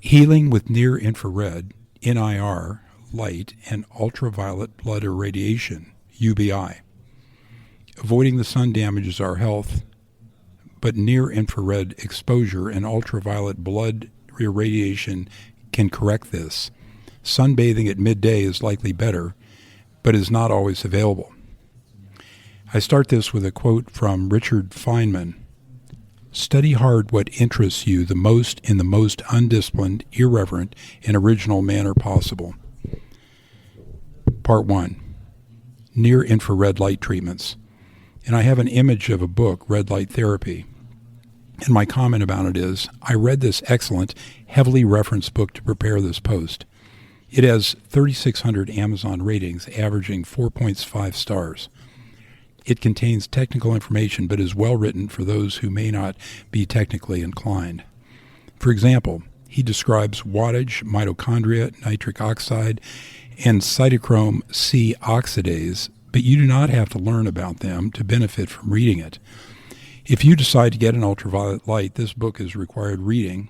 Healing with near-infrared, NIR, light, and ultraviolet blood irradiation, UBI. Avoiding the sun damages our health, but near-infrared exposure and ultraviolet blood irradiation can correct this. Sunbathing at midday is likely better, but is not always available. I start this with a quote from Richard Feynman. Study hard what interests you the most in the most undisciplined, irreverent, and original manner possible. Part 1. Near-infrared light treatments. And I have an image of a book, Red Light Therapy. And my comment about it is, I read this excellent, heavily referenced book to prepare this post. It has 3,600 Amazon ratings, averaging 4.5 stars. It contains technical information, but is well written for those who may not be technically inclined. For example, he describes wattage, mitochondria, nitric oxide, and cytochrome C oxidase, but you do not have to learn about them to benefit from reading it. If you decide to get an ultraviolet light, this book is required reading,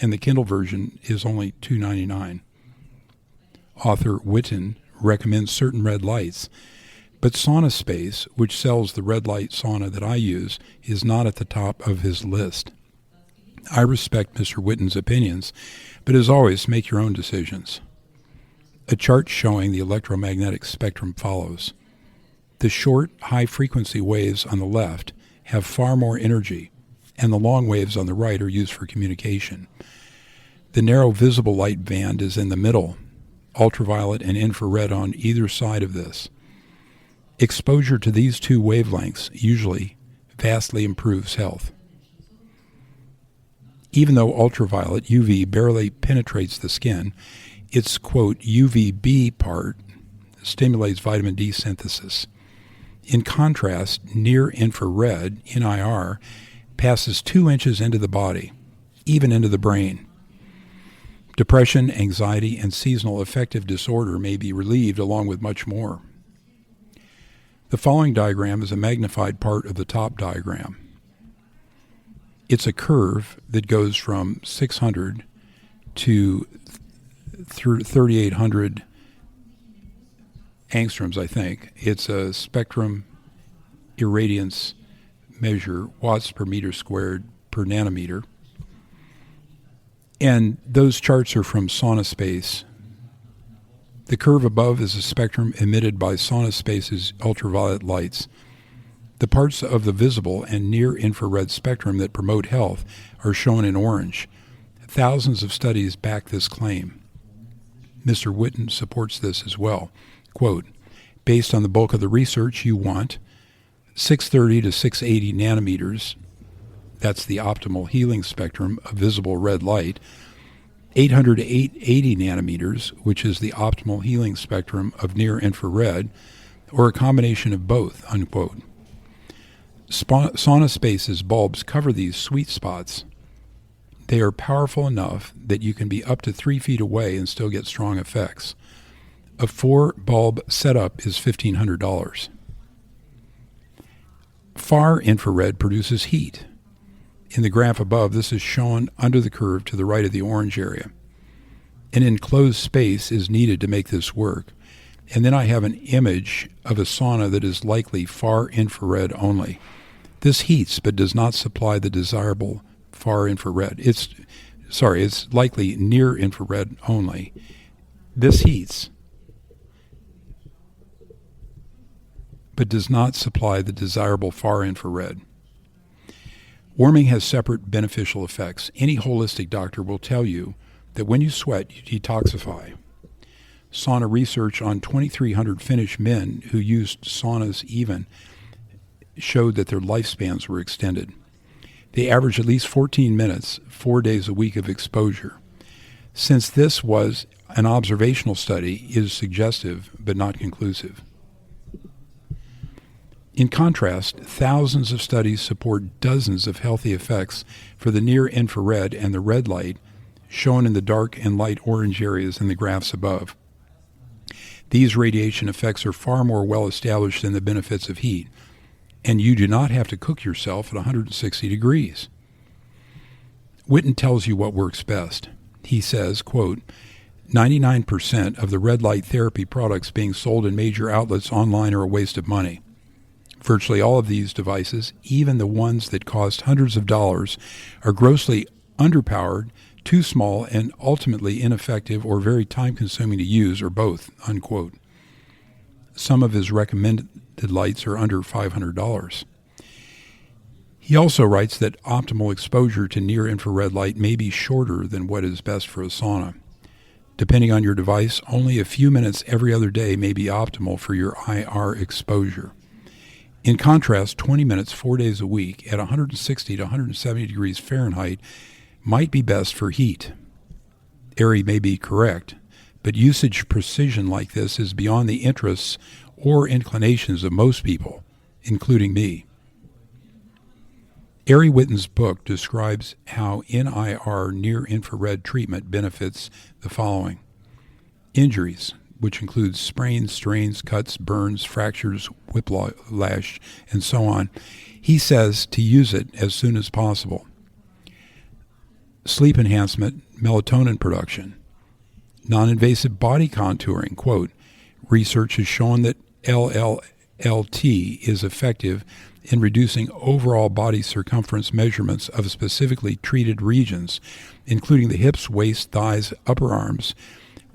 and the Kindle version is only $2.99. Author Witten recommends certain red lights, but Sauna Space, which sells the red light sauna that I use, is not at the top of his list. I respect Mr. Witten's opinions, but as always, make your own decisions. A chart showing the electromagnetic spectrum follows. The short, high-frequency waves on the left have far more energy, and the long waves on the right are used for communication. The narrow visible light band is in the middle, ultraviolet and infrared on either side of this. Exposure to these two wavelengths usually vastly improves health. Even though ultraviolet, UV, barely penetrates the skin, its, quote, UVB part stimulates vitamin D synthesis. In contrast, near-infrared, NIR, passes 2 inches into the body, even into the brain. Depression, anxiety, and seasonal affective disorder may be relieved along with much more. The following diagram is a magnified part of the top diagram. It's a curve that goes from 600 to 3,800 angstroms, I think. It's a spectrum irradiance measure, watts per meter squared per nanometer. And those charts are from Sauna Space. The curve above is a spectrum emitted by Sauna Space's ultraviolet lights. The parts of the visible and near-infrared spectrum that promote health are shown in orange. Thousands of studies back this claim. Mr. Witten supports this as well. Quote, based on the bulk of the research, you want 630 to 680 nanometers, that's the optimal healing spectrum of visible red light, 800 to 880 nanometers, which is the optimal healing spectrum of near-infrared, or a combination of both, unquote. Sauna Space's bulbs cover these sweet spots. They are powerful enough that you can be up to 3 feet away and still get strong effects. A 4-bulb setup is $1,500. Far infrared produces heat. In the graph above, this is shown under the curve to the right of the orange area. An enclosed space is needed to make this work. And then I have an image of a sauna that is likely far infrared only. This heats but does not supply the desirable far infrared. It's likely near infrared only. This heats but does not supply the desirable far infrared. Warming has separate beneficial effects. Any holistic doctor will tell you that when you sweat, you detoxify. Sauna research on 2,300 Finnish men who used saunas showed that their lifespans were extended. They average at least 14 minutes, 4 days a week of exposure. Since this was an observational study, it is suggestive but not conclusive. In contrast, thousands of studies support dozens of healthy effects for the near-infrared and the red light, shown in the dark and light orange areas in the graphs above. These radiation effects are far more well established than the benefits of heat, and you do not have to cook yourself at 160 degrees. Witten tells you what works best. He says, quote, 99% of the red light therapy products being sold in major outlets online are a waste of money. Virtually all of these devices, even the ones that cost hundreds of dollars, are grossly underpowered, too small, and ultimately ineffective or very time-consuming to use, or both, unquote. Some of his recommended lights are under $500. He also writes that optimal exposure to near-infrared light may be shorter than what is best for a sauna. Depending on your device, only a few minutes every other day may be optimal for your IR exposure. In contrast, 20 minutes 4 days a week at 160 to 170 degrees Fahrenheit might be best for heat. Airy may be correct, but usage precision like this is beyond the interests or inclinations of most people, including me. Ari Witten's book describes how NIR near-infrared treatment benefits the following. Injuries, which includes sprains, strains, cuts, burns, fractures, whiplash, and so on. He says to use it as soon as possible. Sleep enhancement, melatonin production. Non-invasive body contouring, quote, research has shown that LLLT is effective in reducing overall body circumference measurements of specifically treated regions, including the hips, waist, thighs, upper arms,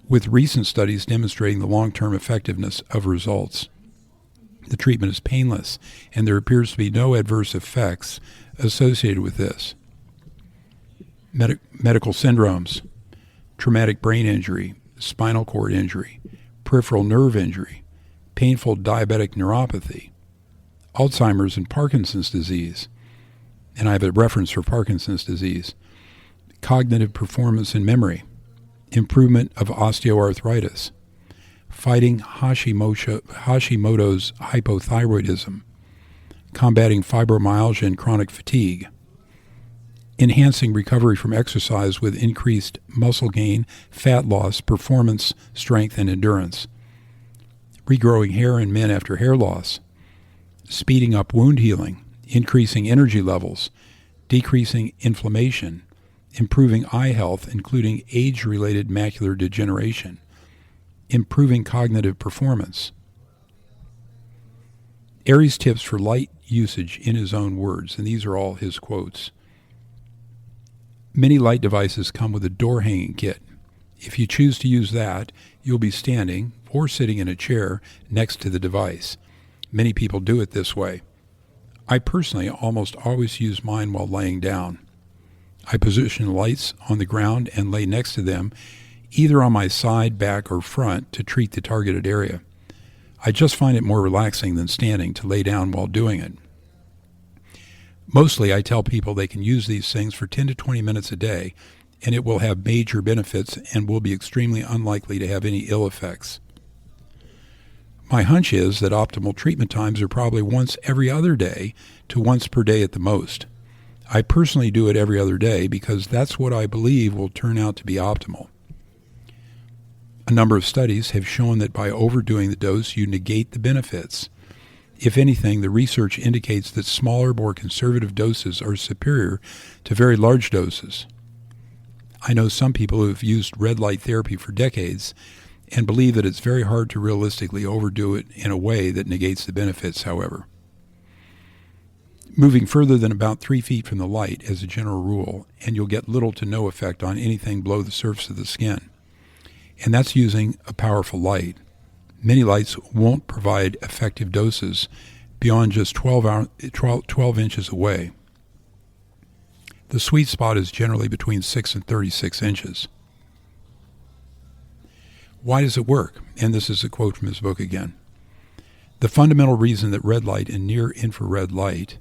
with recent studies demonstrating the long-term effectiveness of results. The treatment is painless, and there appears to be no adverse effects associated with this. Medical syndromes, traumatic brain injury, spinal cord injury, peripheral nerve injury, painful diabetic neuropathy, Alzheimer's and Parkinson's disease, and I have a reference for Parkinson's disease, cognitive performance and memory, improvement of osteoarthritis, fighting Hashimoto's hypothyroidism, combating fibromyalgia and chronic fatigue, enhancing recovery from exercise with increased muscle gain, fat loss, performance, strength, and endurance, regrowing hair in men after hair loss, speeding up wound healing, increasing energy levels, decreasing inflammation, improving eye health, including age-related macular degeneration, improving cognitive performance. Ari's tips for light usage in his own words, and these are all his quotes. Many light devices come with a door hanging kit. If you choose to use that, you'll be standing or sitting in a chair next to the device. Many people do it this way. I personally almost always use mine while laying down. I position lights on the ground and lay next to them, either on my side, back, or front to treat the targeted area. I just find it more relaxing than standing to lay down while doing it. Mostly I tell people they can use these things for 10 to 20 minutes a day, and it will have major benefits and will be extremely unlikely to have any ill effects. My hunch is that optimal treatment times are probably once every other day to once per day at the most. I personally do it every other day because that's what I believe will turn out to be optimal. A number of studies have shown that by overdoing the dose, you negate the benefits. If anything, the research indicates that smaller, more conservative doses are superior to very large doses. I know some people who have used red light therapy for decades and believe that it's very hard to realistically overdo it in a way that negates the benefits, however. Moving further than about 3 feet from the light as a general rule, and you'll get little to no effect on anything below the surface of the skin. And that's using a powerful light. Many lights won't provide effective doses beyond just 12 inches away. The sweet spot is generally between 6 and 36 inches. Why does it work? And this is a quote from his book again. The fundamental reason that red light and near-infrared light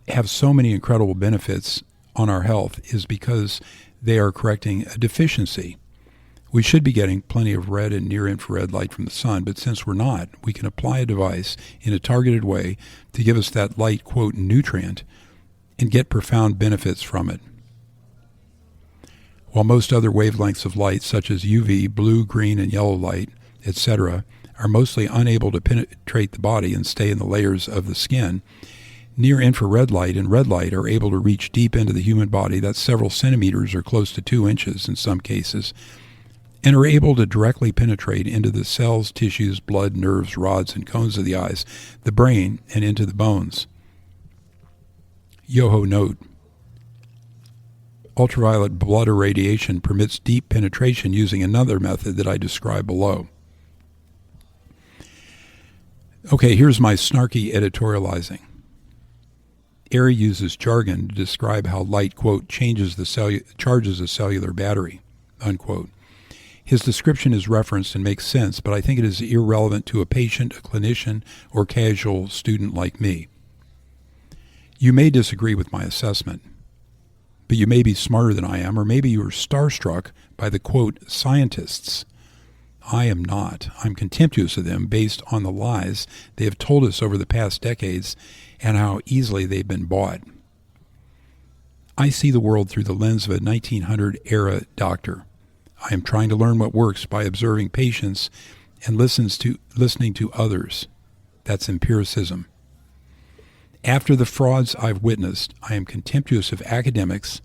have so many incredible benefits on our health is because they are correcting a deficiency. We should be getting plenty of red and near-infrared light from the sun, but since we're not, we can apply a device in a targeted way to give us that light, quote, nutrient and get profound benefits from it. While most other wavelengths of light, such as UV, blue, green, and yellow light, etc., are mostly unable to penetrate the body and stay in the layers of the skin, Near-infrared light and red light are able to reach deep into the human body, that's several centimeters or close to 2 inches in some cases, and are able to directly penetrate into the cells, tissues, blood, nerves, rods, and cones of the eyes, the brain, and into the bones. Yoho note: ultraviolet blood irradiation permits deep penetration using another method that I describe below. Okay, here's my snarky editorializing. Airy uses jargon to describe how light, quote, charges a cellular battery, unquote. His description is referenced and makes sense, but I think it is irrelevant to a patient, a clinician, or casual student like me. You may disagree with my assessment, but you may be smarter than I am, or maybe you are starstruck by the, quote, scientists. I am not. I'm contemptuous of them based on the lies they have told us over the past decades and how easily they've been bought. I see the world through the lens of a 1900-era doctor. I am trying to learn what works by observing patients and listening to others. That's empiricism. After the frauds I've witnessed, I am contemptuous of academics,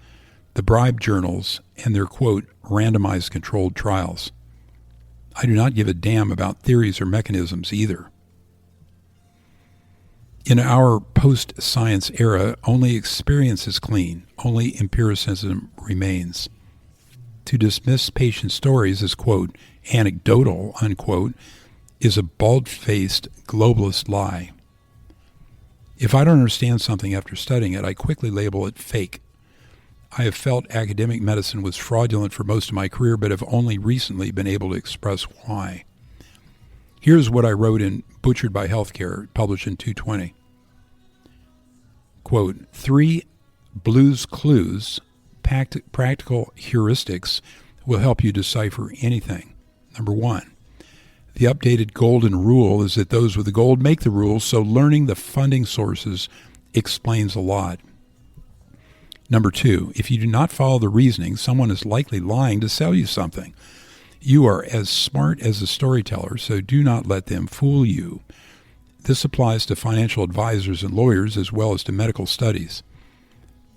the bribe journals, and their, quote, randomized controlled trials. I do not give a damn about theories or mechanisms either. In our post-science era, only experience is clean, only empiricism remains. To dismiss patient stories as, quote, anecdotal, unquote, is a bald-faced globalist lie. If I don't understand something after studying it, I quickly label it fake. I have felt academic medicine was fraudulent for most of my career, but have only recently been able to express why. Here's what I wrote in Butchered by Healthcare, published in 220. Quote, 3 blues clues, practical heuristics, will help you decipher anything. Number 1, the updated golden rule is that those with the gold make the rules, so learning the funding sources explains a lot. Number 2, if you do not follow the reasoning, someone is likely lying to sell you something. You are as smart as a storyteller, so do not let them fool you. This applies to financial advisors and lawyers as well as to medical studies.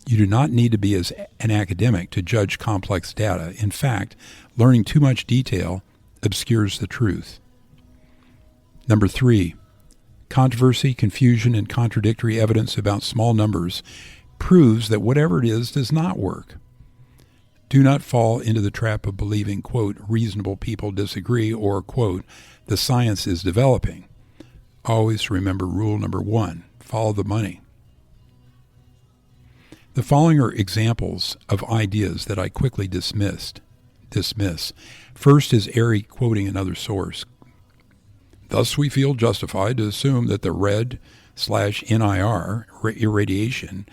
You do not need to be an academic to judge complex data. In fact, learning too much detail obscures the truth. Number 3, controversy, confusion, and contradictory evidence about small numbers proves that whatever it is does not work. Do not fall into the trap of believing, quote, reasonable people disagree, or, quote, the science is developing. Always remember rule number 1, follow the money. The following are examples of ideas that I quickly dismiss. First is Airy quoting another source. Thus we feel justified to assume that the red/NIR irradiation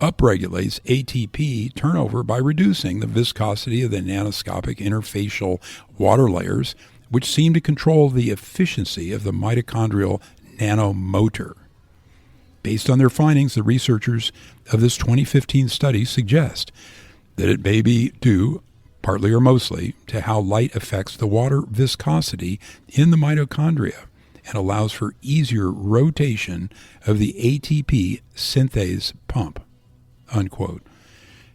upregulates ATP turnover by reducing the viscosity of the nanoscopic interfacial water layers, which seem to control the efficiency of the mitochondrial nanomotor. Based on their findings, the researchers of this 2015 study suggest that it may be due, partly or mostly, to how light affects the water viscosity in the mitochondria and allows for easier rotation of the ATP synthase pump, unquote.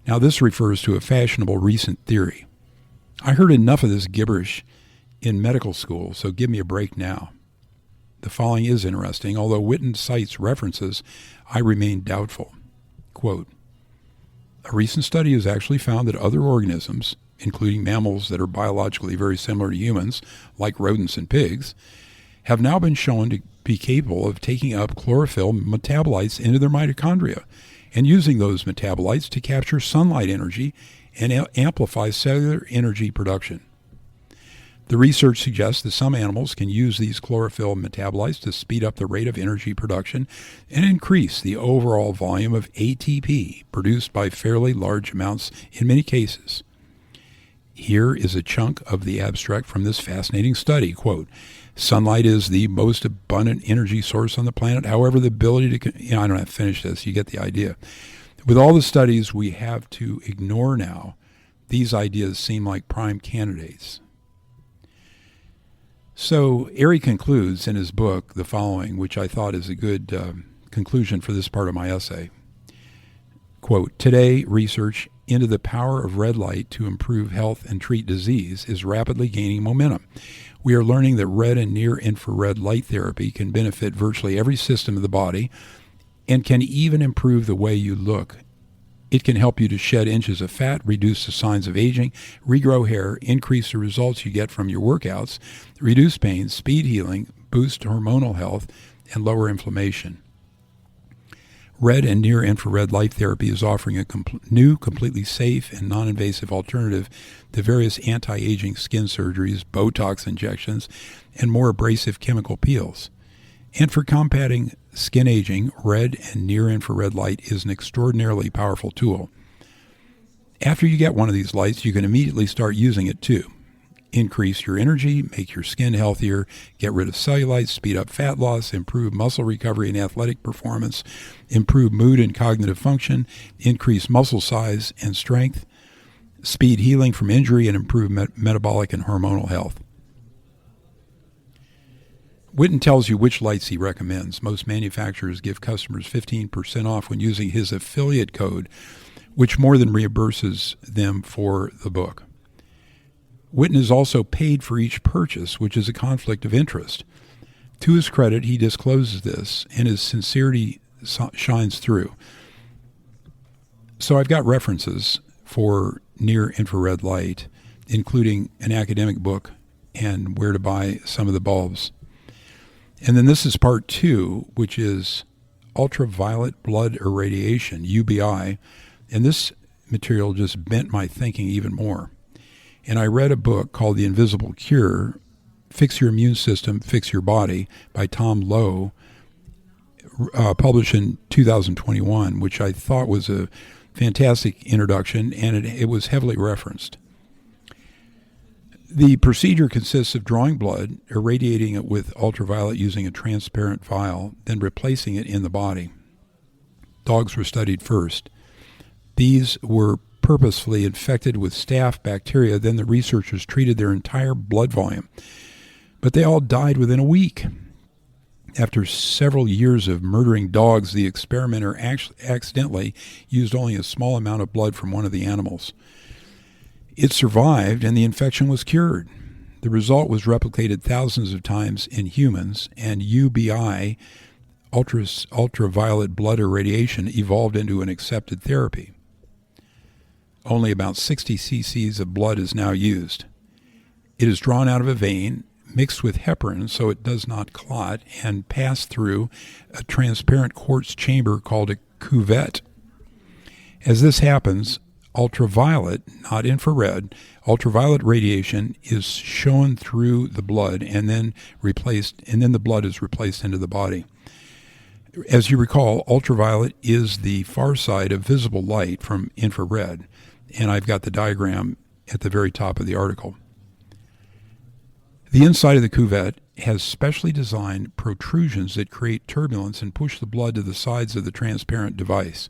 Now, this refers to a fashionable recent theory. I heard enough of this gibberish in medical school, so give me a break now. The following is interesting. Although Witten cites references, I remain doubtful. Quote, a recent study has actually found that other organisms, including mammals that are biologically very similar to humans, like rodents and pigs, have now been shown to be capable of taking up chlorophyll metabolites into their mitochondria and using those metabolites to capture sunlight energy and amplify cellular energy production. The research suggests that some animals can use these chlorophyll metabolites to speed up the rate of energy production and increase the overall volume of ATP produced by fairly large amounts in many cases. Here is a chunk of the abstract from this fascinating study. Quote, sunlight is the most abundant energy source on the planet. However, the ability to... I don't have to finish this. You get the idea. With all the studies we have to ignore now, these ideas seem like prime candidates. So Airy concludes in his book the following, which I thought is a good conclusion for this part of my essay. Quote, today, research into the power of red light to improve health and treat disease is rapidly gaining momentum. We are learning that red and near-infrared light therapy can benefit virtually every system of the body and can even improve the way you look. It can help you to shed inches of fat, reduce the signs of aging, regrow hair, increase the results you get from your workouts, reduce pain, speed healing, boost hormonal health, and lower inflammation. Red and near-infrared light therapy is offering a new, completely safe and non-invasive alternative to various anti-aging skin surgeries, Botox injections, and more abrasive chemical peels. And for combating skin aging, red and near-infrared light is an extraordinarily powerful tool. After you get one of these lights, you can immediately start using it too. Increase your energy, make your skin healthier, get rid of cellulite, speed up fat loss, improve muscle recovery and athletic performance, improve mood and cognitive function, increase muscle size and strength, speed healing from injury, and improve metabolic and hormonal health. Witten tells you which lights he recommends. Most manufacturers give customers 15% off when using his affiliate code, which more than reimburses them for the book. Witten is also paid for each purchase, which is a conflict of interest. To his credit, he discloses this, and his sincerity shines through. So I've got references for near-infrared light, including an academic book and where to buy some of the bulbs. And then this is part 2, which is ultraviolet blood irradiation, UBI, and this material just bent my thinking even more. And I read a book called The Invisible Cure, Fix Your Immune System, Fix Your Body, by Tom Lowe, published in 2021, which I thought was a fantastic introduction, and it was heavily referenced. The procedure consists of drawing blood, irradiating it with ultraviolet using a transparent vial, then replacing it in the body. Dogs were studied first. These were purposefully infected with staph bacteria. Then the researchers treated their entire blood volume. But they all died within a week. After several years of murdering dogs, the experimenter accidentally used only a small amount of blood from one of the animals. It survived, and the infection was cured. The result was replicated thousands of times in humans, and UBI, ultraviolet blood irradiation, evolved into an accepted therapy. Only about 60 cc's of blood is now used. It is drawn out of a vein, mixed with heparin so it does not clot, and passed through a transparent quartz chamber called a cuvette. As this happens, ultraviolet, not infrared, ultraviolet radiation is shown through the blood and then the blood is replaced into the body. As you recall, ultraviolet is the far side of visible light from infrared, and I've got the diagram at the very top of the article. The inside of the cuvette has specially designed protrusions that create turbulence and push the blood to the sides of the transparent device.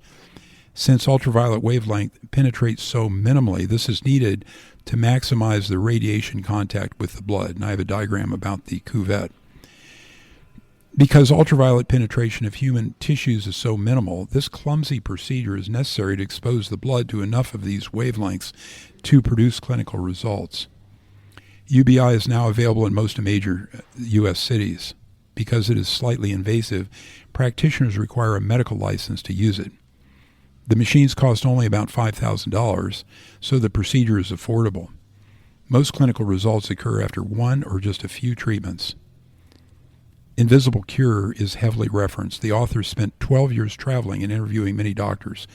Since ultraviolet wavelength penetrates so minimally, this is needed to maximize the radiation contact with the blood, and I have a diagram about the cuvette. Because ultraviolet penetration of human tissues is so minimal, this clumsy procedure is necessary to expose the blood to enough of these wavelengths to produce clinical results. UBI is now available in most major U.S. cities. Because it is slightly invasive, practitioners require a medical license to use it. The machines cost only about $5,000, so the procedure is affordable. Most clinical results occur after one or just a few treatments. Invisible Cure is heavily referenced. The author spent 12 years traveling and interviewing many doctors.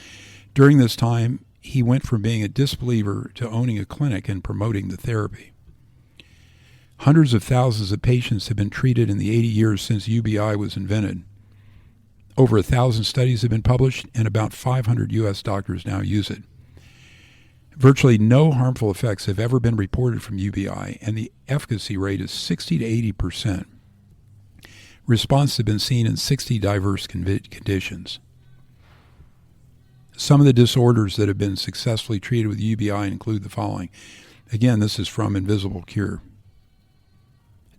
During this time, he went from being a disbeliever to owning a clinic and promoting the therapy. Hundreds of thousands of patients have been treated in the 80 years since UBI was invented. Over 1,000 studies have been published, and about 500 U.S. doctors now use it. Virtually no harmful effects have ever been reported from UBI, and the efficacy rate is 60 to 80%. Response has been seen in 60 diverse conditions. Some of the disorders that have been successfully treated with UBI include the following. Again, this is from Invisible Cure.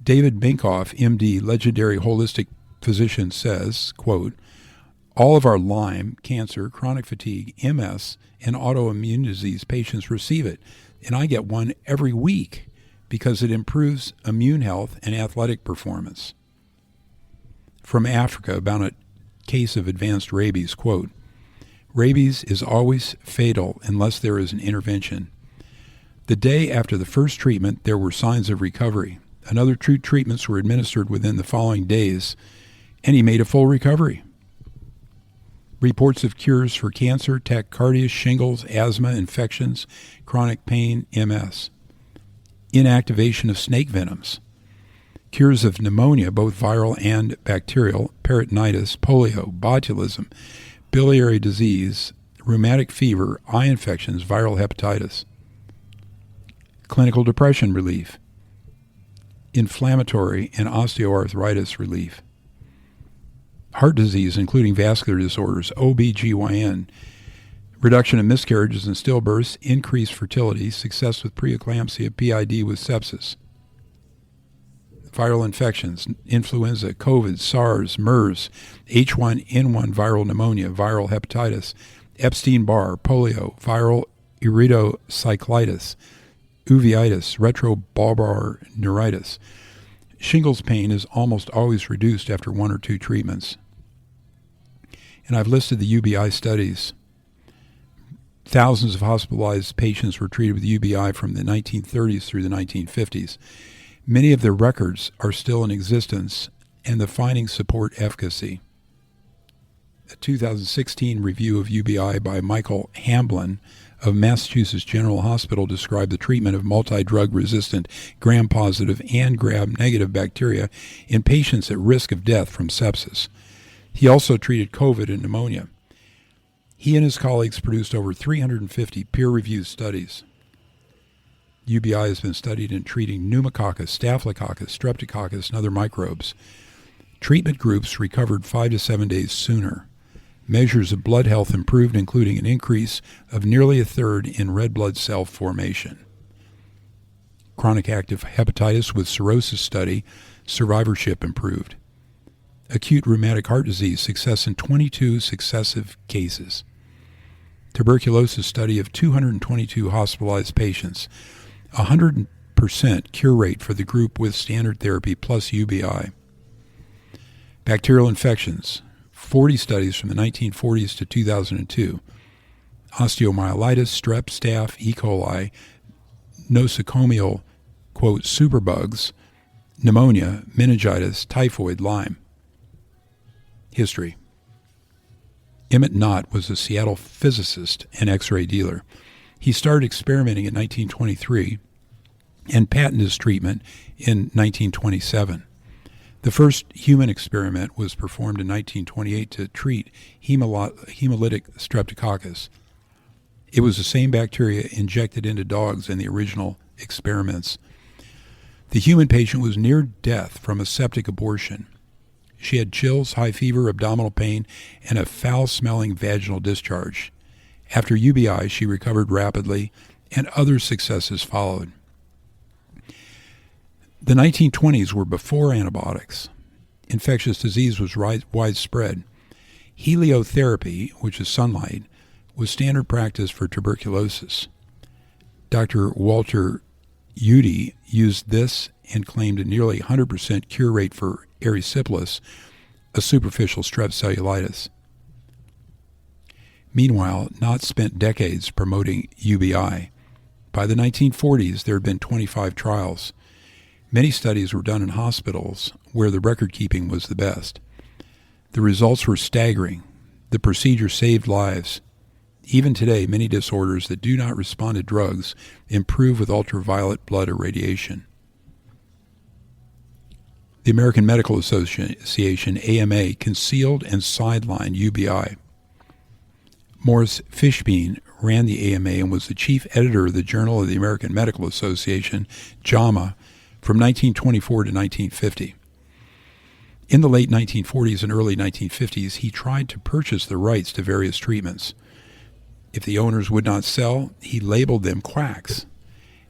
David Minkoff, MD, legendary holistic physician, says, quote, All of our Lyme, cancer, chronic fatigue, MS, and autoimmune disease patients receive it, and I get one every week because it improves immune health and athletic performance. From Africa, about a case of advanced rabies, quote, "Rabies is always fatal unless there is an intervention. The day after the first treatment, there were signs of recovery. Another two treatments were administered within the following days, and he made a full recovery." Reports of cures for cancer, tachycardia, shingles, asthma, infections, chronic pain, MS. Inactivation of snake venoms. Cures of pneumonia, both viral and bacterial, peritonitis, polio, botulism, biliary disease, rheumatic fever, eye infections, viral hepatitis. Clinical depression relief. Inflammatory and osteoarthritis relief. Heart disease, including vascular disorders, OBGYN, reduction of miscarriages and stillbirths, increased fertility, success with preeclampsia, PID with sepsis. Viral infections, influenza, COVID, SARS, MERS, H1N1 viral pneumonia, viral hepatitis, Epstein-Barr, polio, viral iridocyclitis, uveitis, retrobulbar neuritis. Shingles pain is almost always reduced after one or two treatments. And I've listed the UBI studies. Thousands of hospitalized patients were treated with UBI from the 1930s through the 1950s. Many of the records are still in existence, and the findings support efficacy. A 2016 review of UBI by Michael Hamblin of Massachusetts General Hospital described the treatment of multi-drug resistant gram-positive and gram-negative bacteria in patients at risk of death from sepsis. He also treated COVID and pneumonia. He and his colleagues produced over 350 peer-reviewed studies. UBI has been studied in treating pneumococcus, staphylococcus, streptococcus, and other microbes. Treatment groups recovered 5 to 7 days sooner. Measures of blood health improved, including an increase of nearly a third in red blood cell formation. Chronic active hepatitis with cirrhosis study, survivorship improved. Acute rheumatic heart disease, success in 22 successive cases. Tuberculosis study of 222 hospitalized patients, 100% cure rate for the group with standard therapy plus UBI. Bacterial infections, 40 studies from the 1940s to 2002. Osteomyelitis, strep, staph, E. coli, nosocomial, quote, superbugs, pneumonia, meningitis, typhoid, Lyme. History. Emmett Knott was a Seattle physicist and X-ray dealer. He started experimenting in 1923 and patented his treatment in 1927. The first human experiment was performed in 1928 to treat hemolytic streptococcus. It was the same bacteria injected into dogs in the original experiments. The human patient was near death from a septic abortion. She had chills, high fever, abdominal pain, and a foul-smelling vaginal discharge. After UBI, she recovered rapidly, and other successes followed. The 1920s were before antibiotics. Infectious disease was widespread. Heliotherapy, which is sunlight, was standard practice for tuberculosis. Dr. Walter Udy used this and claimed a nearly 100% cure rate for erysipelas, a superficial strep cellulitis. Meanwhile, Knott spent decades promoting UBI. By the 1940s, there had been 25 trials. Many studies were done in hospitals where the record-keeping was the best. The results were staggering. The procedure saved lives. Even today, many disorders that do not respond to drugs improve with ultraviolet blood irradiation. The American Medical Association, AMA, concealed and sidelined UBI. Morris Fishbein ran the AMA and was the chief editor of the Journal of the American Medical Association, JAMA, from 1924 to 1950. In the late 1940s and early 1950s, he tried to purchase the rights to various treatments. If the owners would not sell, he labeled them quacks.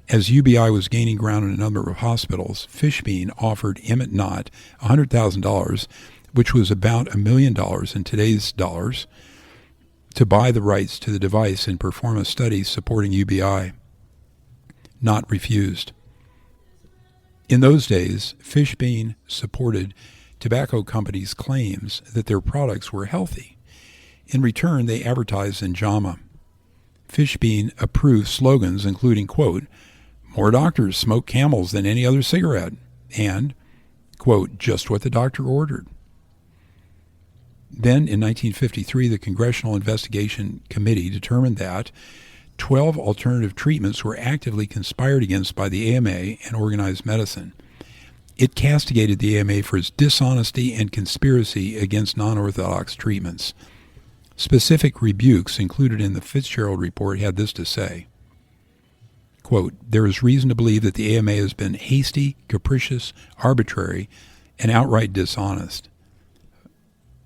As UBI was gaining ground in a number of hospitals, Fishbein offered Emmett Knott $100,000 which was about $1 million in today's dollars, to buy the rights to the device and perform a study supporting UBI. Not refused. In those days, Fishbein supported tobacco companies' claims that their products were healthy. In return, they advertised in JAMA. Fishbein approved slogans including, quote, "More doctors smoke Camels than any other cigarette," and, quote, "just what the doctor ordered." Then, in 1953, the Congressional Investigation Committee determined that 12 alternative treatments were actively conspired against by the AMA and organized medicine. It castigated the AMA for its dishonesty and conspiracy against non-orthodox treatments. Specific rebukes included in the Fitzgerald report had this to say, quote, "There is reason to believe that the AMA has been hasty, capricious, arbitrary, and outright dishonest.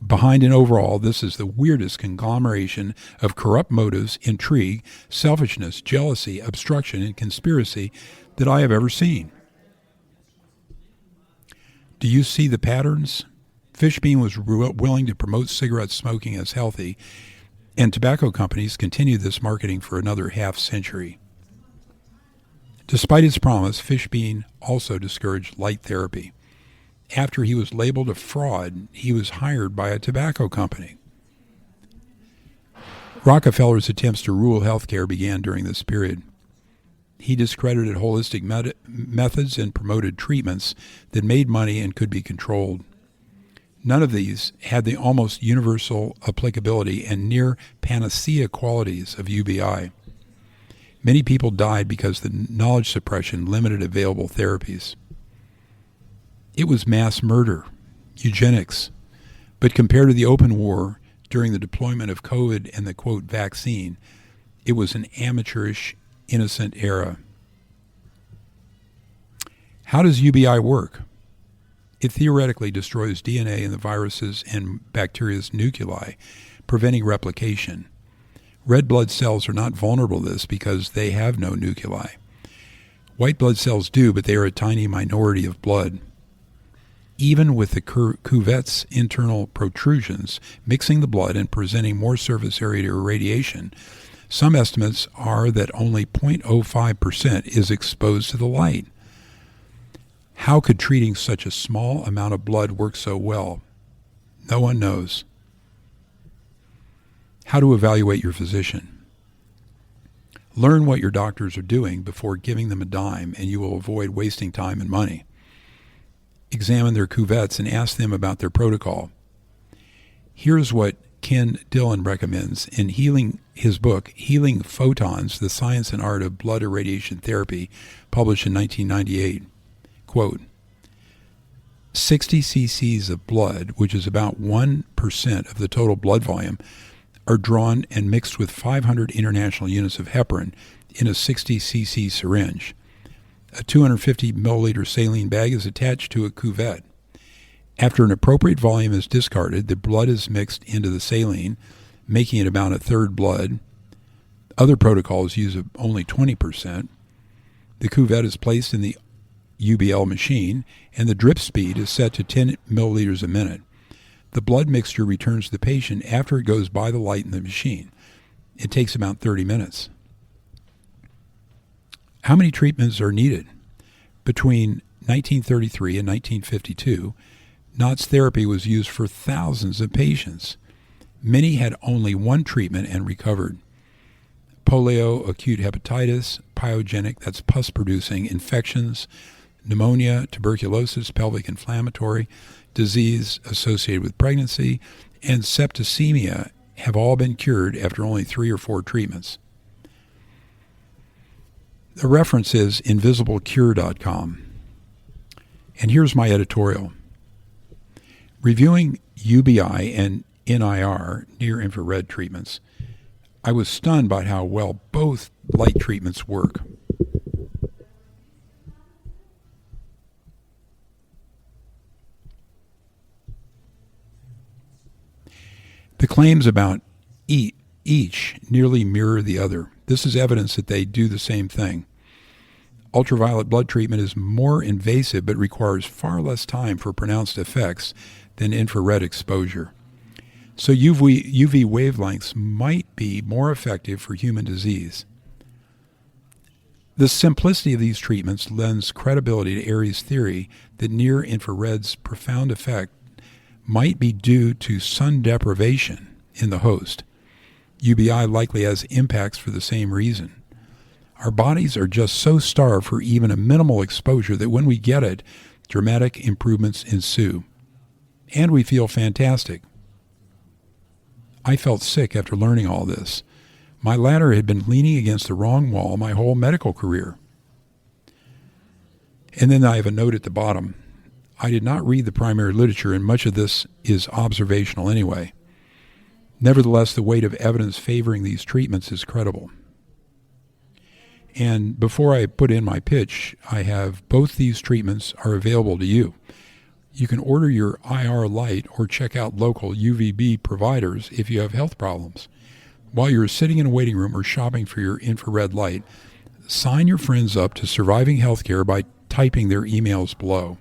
Behind and overall, this is the weirdest conglomeration of corrupt motives, intrigue, selfishness, jealousy, obstruction, and conspiracy that I have ever seen." Do you see the patterns? Fishbein was willing to promote cigarette smoking as healthy, and tobacco companies continued this marketing for another half-century. Despite its promise, Fishbein also discouraged light therapy. After he was labeled a fraud, he was hired by a tobacco company. Rockefeller's attempts to rule healthcare began during this period. He discredited holistic methods and promoted treatments that made money and could be controlled. None of these had the almost universal applicability and near panacea qualities of UBI. Many people died because the knowledge suppression limited available therapies. It was mass murder, eugenics, but compared to the open war during the deployment of COVID and the, quote, vaccine, it was an amateurish, innocent era. How does UBI work? It theoretically destroys DNA in the viruses and bacteria's nuclei, preventing replication. Red blood cells are not vulnerable to this because they have no nuclei. White blood cells do, but they are a tiny minority of blood. Even with the cuvette's internal protrusions mixing the blood and presenting more surface area to irradiation, some estimates are that only 0.05% is exposed to the light. How could treating such a small amount of blood work so well? No one knows. How to evaluate your physician. Learn what your doctors are doing before giving them a dime, and you will avoid wasting time and money. Examine their cuvettes and ask them about their protocol. Here's what Ken Dillon recommends in his book, Healing Photons, The Science and Art of Blood Irradiation Therapy, published in 1998. Quote, 60 cc's of blood, which is about 1% of the total blood volume, are drawn and mixed with 500 international units of heparin in a 60 cc syringe. A 250 milliliter saline bag is attached to a cuvette. After an appropriate volume is discarded, the blood is mixed into the saline, making it about a third blood. Other protocols use only 20%. The cuvette is placed in the UBL machine, and the drip speed is set to 10 milliliters a minute. The blood mixture returns to the patient after it goes by the light in the machine. It takes about 30 minutes. How many treatments are needed? Between 1933 and 1952, Knott's therapy was used for thousands of patients. Many had only one treatment and recovered. Polio, acute hepatitis, pyogenic, that's pus-producing, infections, pneumonia, tuberculosis, pelvic inflammatory, disease associated with pregnancy, and septicemia have all been cured after only 3 or 4 treatments. The reference is invisiblecure.com. And here's my editorial. Reviewing UBI and NIR, near-infrared treatments, I was stunned by how well both light treatments work. The claims about each nearly mirror the other. This is evidence that they do the same thing. Ultraviolet blood treatment is more invasive but requires far less time for pronounced effects than infrared exposure. So UV wavelengths might be more effective for human disease. The simplicity of these treatments lends credibility to Airy's theory that near-infrared's profound effect might be due to sun deprivation in the host. UBI likely has impacts for the same reason. Our bodies are just so starved for even a minimal exposure that when we get it, dramatic improvements ensue. And we feel fantastic. I felt sick after learning all this. My ladder had been leaning against the wrong wall my whole medical career. And then I have a note at the bottom. I did not read the primary literature, and much of this is observational anyway. Nevertheless, the weight of evidence favoring these treatments is credible. And before I put in my pitch, I have both these treatments are available to you. You can order your IR light or check out local UVB providers if you have health problems. While you're sitting in a waiting room or shopping for your infrared light, sign your friends up to Surviving Healthcare by typing their emails below.